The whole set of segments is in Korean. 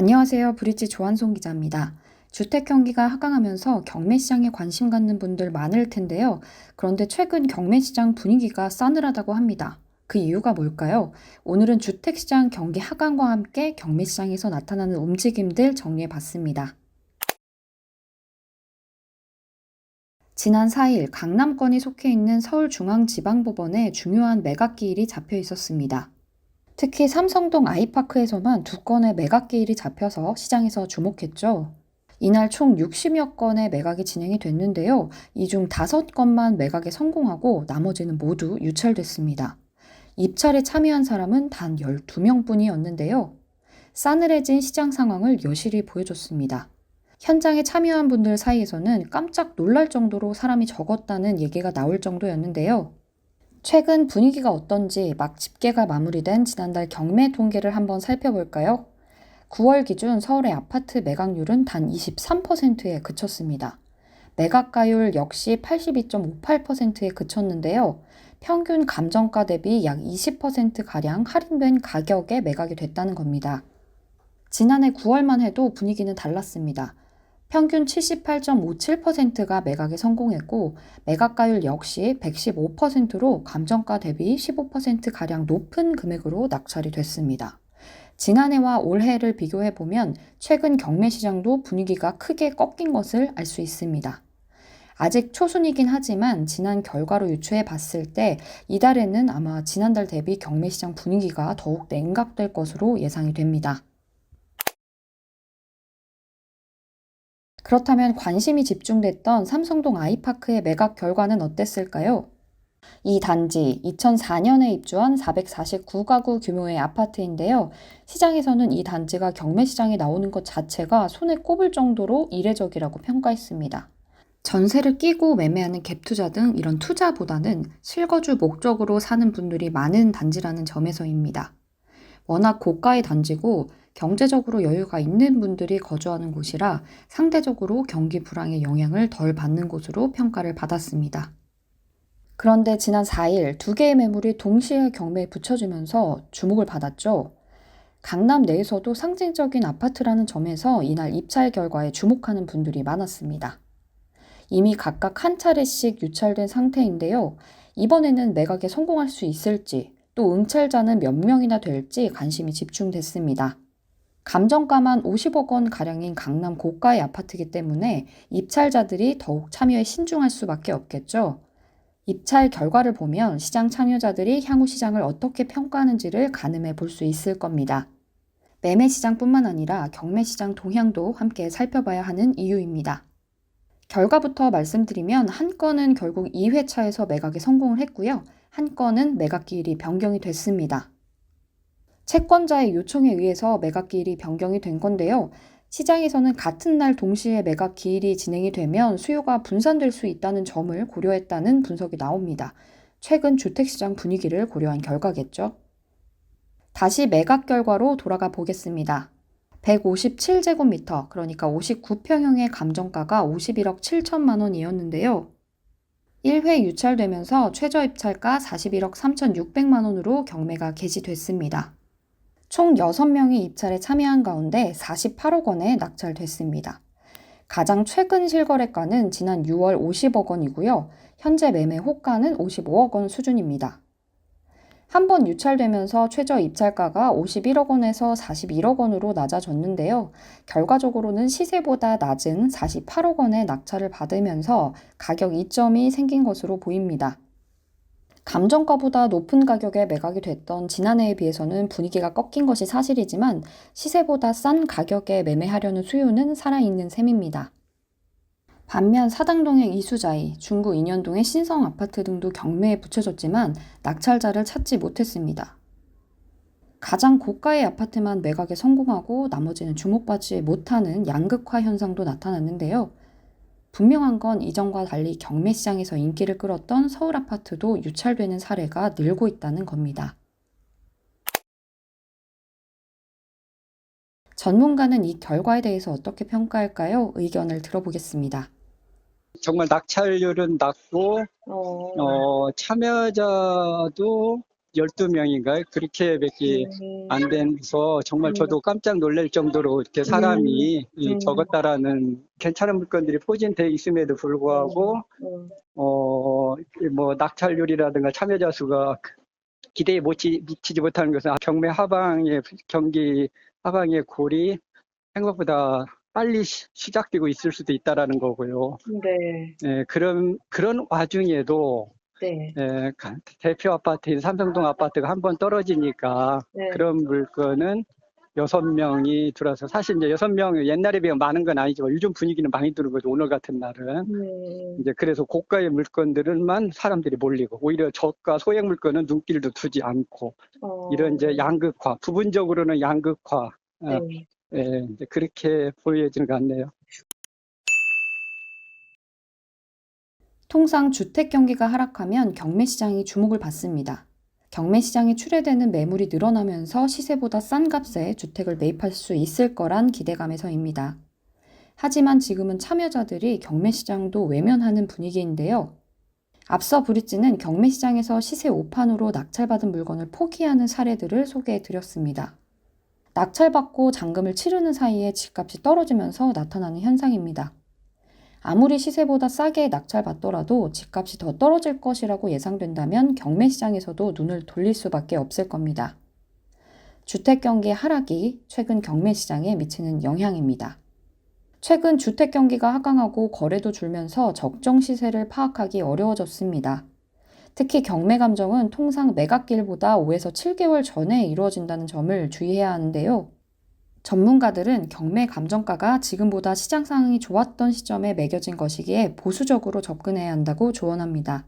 안녕하세요. 브릿지 조한송 기자입니다. 주택 경기가 하강하면서 경매 시장에 관심 갖는 분들 많을 텐데요. 그런데 최근 경매 시장 분위기가 싸늘하다고 합니다. 그 이유가 뭘까요? 오늘은 주택 시장 경기 하강과 함께 경매 시장에서 나타나는 움직임들 정리해 봤습니다. 지난 4일 강남권이 속해 있는 서울중앙지방법원에 중요한 매각기일이 잡혀 있었습니다. 특히 삼성동 아이파크에서만 2건의 매각기일이 잡혀서 시장에서 주목했죠. 이날 총 60여 건의 매각이 진행이 됐는데요. 이 중 5건만 매각에 성공하고 나머지는 모두 유찰됐습니다. 입찰에 참여한 사람은 단 12명뿐이었는데요. 싸늘해진 시장 상황을 여실히 보여줬습니다. 현장에 참여한 분들 사이에서는 깜짝 놀랄 정도로 사람이 적었다는 얘기가 나올 정도였는데요. 최근 분위기가 어떤지 막 집계가 마무리된 지난달 경매 통계를 한번 살펴볼까요? 9월 기준 서울의 아파트 매각률은 단 23%에 그쳤습니다. 매각가율 역시 82.58%에 그쳤는데요. 평균 감정가 대비 약 20%가량 할인된 가격에 매각이 됐다는 겁니다. 지난해 9월만 해도 분위기는 달랐습니다. 평균 78.57%가 매각에 성공했고 매각가율 역시 115%로 감정가 대비 15%가량 높은 금액으로 낙찰이 됐습니다. 지난해와 올해를 비교해보면 최근 경매 시장도 분위기가 크게 꺾인 것을 알 수 있습니다. 아직 초순이긴 하지만 지난 결과로 유추해 봤을 때 이달에는 아마 지난달 대비 경매 시장 분위기가 더욱 냉각될 것으로 예상이 됩니다. 그렇다면 관심이 집중됐던 삼성동 아이파크의 매각 결과는 어땠을까요? 이 단지 2004년에 입주한 449가구 규모의 아파트인데요. 시장에서는 이 단지가 경매 시장에 나오는 것 자체가 손에 꼽을 정도로 이례적이라고 평가했습니다. 전세를 끼고 매매하는 갭 투자 등 이런 투자보다는 실거주 목적으로 사는 분들이 많은 단지라는 점에서입니다. 워낙 고가의 단지고 경제적으로 여유가 있는 분들이 거주하는 곳이라 상대적으로 경기 불황의 영향을 덜 받는 곳으로 평가를 받았습니다. 그런데 지난 4일 2개의 매물이 동시에 경매에 붙여지면서 주목을 받았죠. 강남 내에서도 상징적인 아파트라는 점에서 이날 입찰 결과에 주목하는 분들이 많았습니다. 이미 각각 한 차례씩 유찰된 상태인데요. 이번에는 매각에 성공할 수 있을지 또 응찰자는 몇 명이나 될지 관심이 집중됐습니다. 감정가만 50억 원 가량인 강남 고가의 아파트이기 때문에 입찰자들이 더욱 참여에 신중할 수밖에 없겠죠. 입찰 결과를 보면 시장 참여자들이 향후 시장을 어떻게 평가하는지를 가늠해 볼 수 있을 겁니다. 매매 시장뿐만 아니라 경매 시장 동향도 함께 살펴봐야 하는 이유입니다. 결과부터 말씀드리면 한 건은 결국 2회차에서 매각에 성공을 했고요. 한 건은 매각기일이 변경이 됐습니다. 채권자의 요청에 의해서 매각기일이 변경이 된 건데요. 시장에서는 같은 날 동시에 매각기일이 진행이 되면 수요가 분산될 수 있다는 점을 고려했다는 분석이 나옵니다. 최근 주택시장 분위기를 고려한 결과겠죠. 다시 매각 결과로 돌아가 보겠습니다. 157제곱미터, 그러니까 59평형의 감정가가 51억 7천만 원이었는데요. 1회 유찰되면서 최저 입찰가 41억 3,600만 원으로 경매가 개시됐습니다. 총 6명이 입찰에 참여한 가운데 48억 원에 낙찰됐습니다. 가장 최근 실거래가는 지난 6월 50억 원이고요. 현재 매매 호가는 55억 원 수준입니다. 한 번 유찰되면서 최저 입찰가가 51억 원에서 41억 원으로 낮아졌는데요. 결과적으로는 시세보다 낮은 48억 원의 낙찰을 받으면서 가격 이점이 생긴 것으로 보입니다. 감정가보다 높은 가격에 매각이 됐던 지난해에 비해서는 분위기가 꺾인 것이 사실이지만 시세보다 싼 가격에 매매하려는 수요는 살아있는 셈입니다. 반면 사당동의 이수자이, 중구 인현동의 신성 아파트 등도 경매에 붙여졌지만 낙찰자를 찾지 못했습니다. 가장 고가의 아파트만 매각에 성공하고 나머지는 주목받지 못하는 양극화 현상도 나타났는데요. 분명한 건 이전과 달리 경매 시장에서 인기를 끌었던 서울 아파트도 유찰되는 사례가 늘고 있다는 겁니다. 전문가는 이 결과에 대해서 어떻게 평가할까요? 의견을 들어보겠습니다. 정말 낙찰률은 낮고 참여자도 12명인가요? 그렇게밖에 안 돼서 정말 저도 깜짝 놀랄 정도로 이렇게 사람이 적었다라는 괜찮은 물건들이 포진되어 있음에도 불구하고 뭐 낙찰률이라든가 참여자 수가 기대에 미치지 못하는 것은 경기 하방의 골이 생각보다 빨리 시작되고 있을 수도 있다라는 거고요. 네. 예, 그런 와중에도 네. 예, 대표 아파트인 삼성동 아파트가 한 번 떨어지니까 네. 그런 물건은 6명이 들어서 사실 이제 6명 옛날에 비하면 많은 건 아니지만 요즘 분위기는 많이 드는 거죠. 오늘 같은 날은. 이제 그래서 고가의 물건들만 사람들이 몰리고 오히려 저가 소액 물건은 눈길도 두지 않고 이런 이제 양극화, 부분적으로는 양극화, 네. 예, 이제 그렇게 보여지는 것 같네요. 통상 주택 경기가 하락하면 경매 시장이 주목을 받습니다. 경매 시장에 출회되는 매물이 늘어나면서 시세보다 싼 값에 주택을 매입할 수 있을 거란 기대감에서입니다. 하지만 지금은 참여자들이 경매 시장도 외면하는 분위기인데요. 앞서 브릿지는 경매 시장에서 시세 오판으로 낙찰받은 물건을 포기하는 사례들을 소개해 드렸습니다. 낙찰받고 잔금을 치르는 사이에 집값이 떨어지면서 나타나는 현상입니다. 아무리 시세보다 싸게 낙찰받더라도 집값이 더 떨어질 것이라고 예상된다면 경매 시장에서도 눈을 돌릴 수밖에 없을 겁니다. 주택 경기의 하락이 최근 경매 시장에 미치는 영향입니다. 최근 주택 경기가 하강하고 거래도 줄면서 적정 시세를 파악하기 어려워졌습니다. 특히 경매 감정은 통상 매각일보다 5에서 7개월 전에 이루어진다는 점을 주의해야 하는데요. 전문가들은 경매 감정가가 지금보다 시장 상황이 좋았던 시점에 매겨진 것이기에 보수적으로 접근해야 한다고 조언합니다.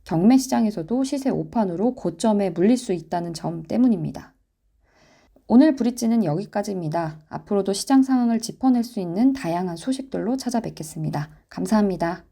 경매 시장에서도 시세 오판으로 고점에 물릴 수 있다는 점 때문입니다. 오늘 브릿지는 여기까지입니다. 앞으로도 시장 상황을 짚어낼 수 있는 다양한 소식들로 찾아뵙겠습니다. 감사합니다.